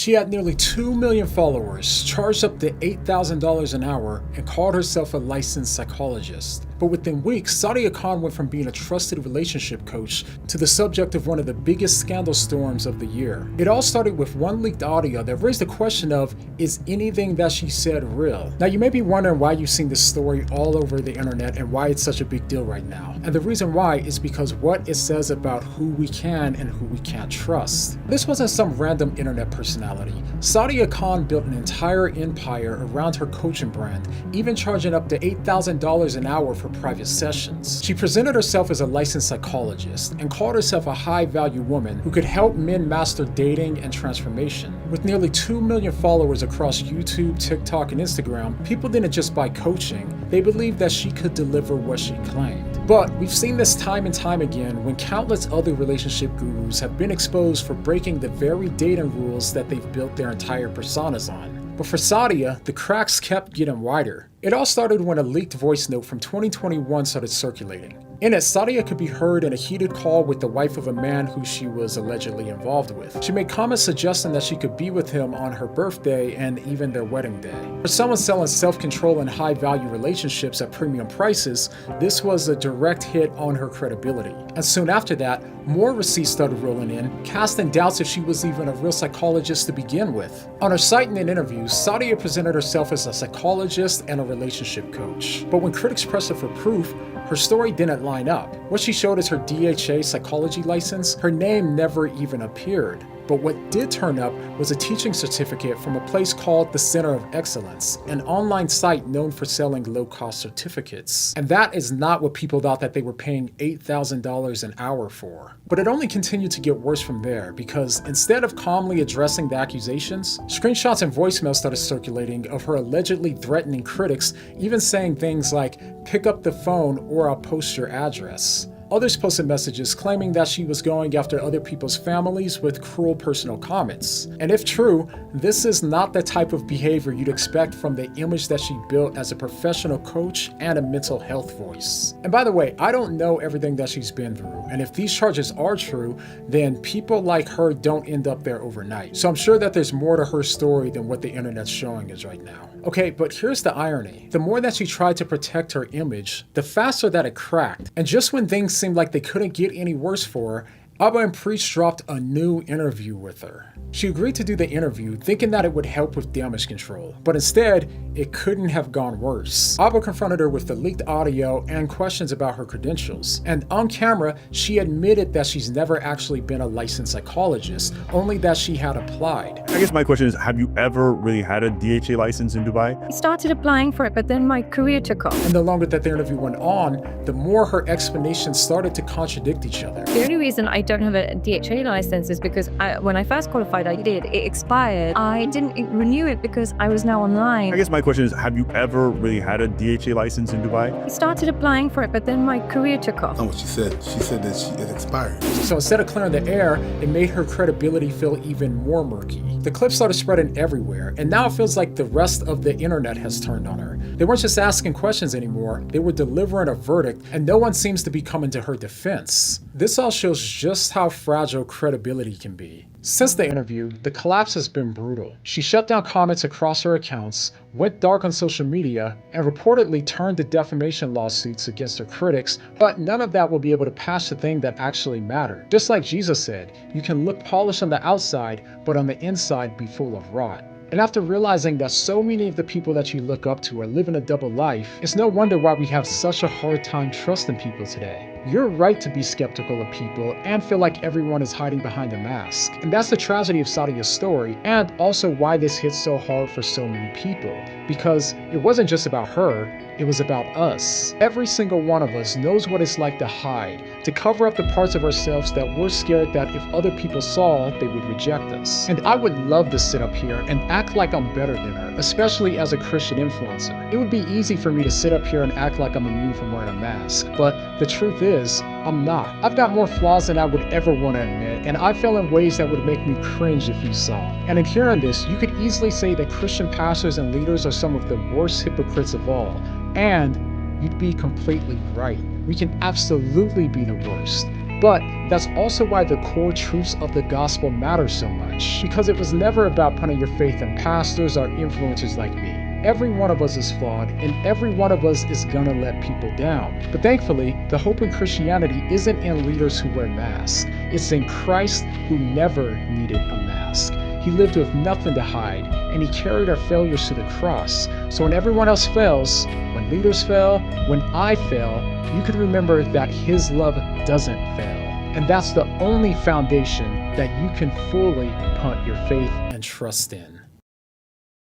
She had nearly 2 million followers, charged up to $8,000 an hour, and called herself a licensed psychologist. But within weeks, Sadia Kahn went from being a trusted relationship coach to the subject of one of the biggest scandal storms of the year. It all started with one leaked audio that raised the question of, is anything that she said real? Now you may be wondering why you've seen this story all over the internet and why it's such a big deal right now. And the reason why is because what it says about who we can and who we can't trust. This wasn't some random internet personality. Sadia Kahn built an entire empire around her coaching brand, even charging up to $8,000 an hour for private sessions. She presented herself as a licensed psychologist and called herself a high-value woman who could help men master dating and transformation. With nearly 2 million followers across YouTube, TikTok, and Instagram, people didn't just buy coaching, they believed that she could deliver what she claimed. But we've seen this time and time again when countless other relationship gurus have been exposed for breaking the very dating rules that they've built their entire personas on. But for Sadia, the cracks kept getting wider. It all started when a leaked voice note from 2021 started circulating. In it, Sadia could be heard in a heated call with the wife of a man who she was allegedly involved with. She made comments suggesting that she could be with him on her birthday and even their wedding day. For someone selling self-control and high-value relationships at premium prices, this was a direct hit on her credibility. And soon after that, more receipts started rolling in, casting doubts if she was even a real psychologist to begin with. On her site and in interviews, Sadia presented herself as a psychologist and a relationship coach. But when critics pressed her for proof, her story didn't line up. What she showed as her DHA psychology license, her name never even appeared. But what did turn up was a teaching certificate from a place called the Center of Excellence, an online site known for selling low-cost certificates. And that is not what people thought that they were paying $8,000 an hour for. But it only continued to get worse from there, because instead of calmly addressing the accusations, screenshots and voicemails started circulating of her allegedly threatening critics, even saying things like, "Pick up the phone or I'll post your address." Others posted messages claiming that she was going after other people's families with cruel personal comments. And if true, this is not the type of behavior you'd expect from the image that she built as a professional coach and a mental health voice. And by the way, I don't know everything that she's been through, and if these charges are true, then people like her don't end up there overnight. So I'm sure that there's more to her story than what the internet's showing us right now. Okay, but here's the irony. The more that she tried to protect her image, the faster that it cracked. And just when things seemed like they couldn't get any worse for her, Abba and Preach dropped a new interview with her. She agreed to do the interview, thinking that it would help with damage control, but instead, it couldn't have gone worse. Abba confronted her with the leaked audio and questions about her credentials, and on camera, she admitted that she's never actually been a licensed psychologist, only that she had applied. I guess my question is, have you ever really had a DHA license in Dubai? I started applying for it, but then my career took off. And the longer that the interview went on, the more her explanations started to contradict each other. The only reason I don't have a DHA license is because when I first qualified, it expired. I didn't renew it because I was now online. I guess my question is, have you ever really had a DHA license in Dubai? I started applying for it, but then my career took off. That's what she said. She said that it expired. So instead of clearing the air, it made her credibility feel even more murky. The clip started spreading everywhere, and now it feels like the rest of the internet has turned on her. They weren't just asking questions anymore, they were delivering a verdict, and no one seems to be coming to her defense. This all shows just how fragile credibility can be. Since the interview, the collapse has been brutal. She shut down comments across her accounts, went dark on social media, and reportedly turned to defamation lawsuits against her critics, but none of that will be able to patch the thing that actually mattered. Just like Jesus said, you can look polished on the outside, but on the inside be full of rot. And after realizing that so many of the people that you look up to are living a double life, it's no wonder why we have such a hard time trusting people today. You're right to be skeptical of people and feel like everyone is hiding behind a mask. And that's the tragedy of Sadia's story, and also why this hit so hard for so many people. Because it wasn't just about her, it was about us. Every single one of us knows what it's like to hide, to cover up the parts of ourselves that we're scared that if other people saw, they would reject us. And I would love to sit up here and act like I'm better than her, especially as a Christian influencer. It would be easy for me to sit up here and act like I'm immune from wearing a mask, but the truth is, I'm not. I've got more flaws than I would ever want to admit, and I feel in ways that would make me cringe if you saw. And in hearing this, you could easily say that Christian pastors and leaders are some of the worst hypocrites of all, and you'd be completely right. We can absolutely be the worst. But that's also why the core truths of the gospel matter so much, because it was never about putting your faith in pastors or influencers like me. Every one of us is flawed, and every one of us is gonna let people down. But thankfully, the hope in Christianity isn't in leaders who wear masks. It's in Christ who never needed a mask. He lived with nothing to hide, and he carried our failures to the cross. So when everyone else fails, when leaders fail, when I fail, you can remember that his love doesn't fail. And that's the only foundation that you can fully put your faith and trust in.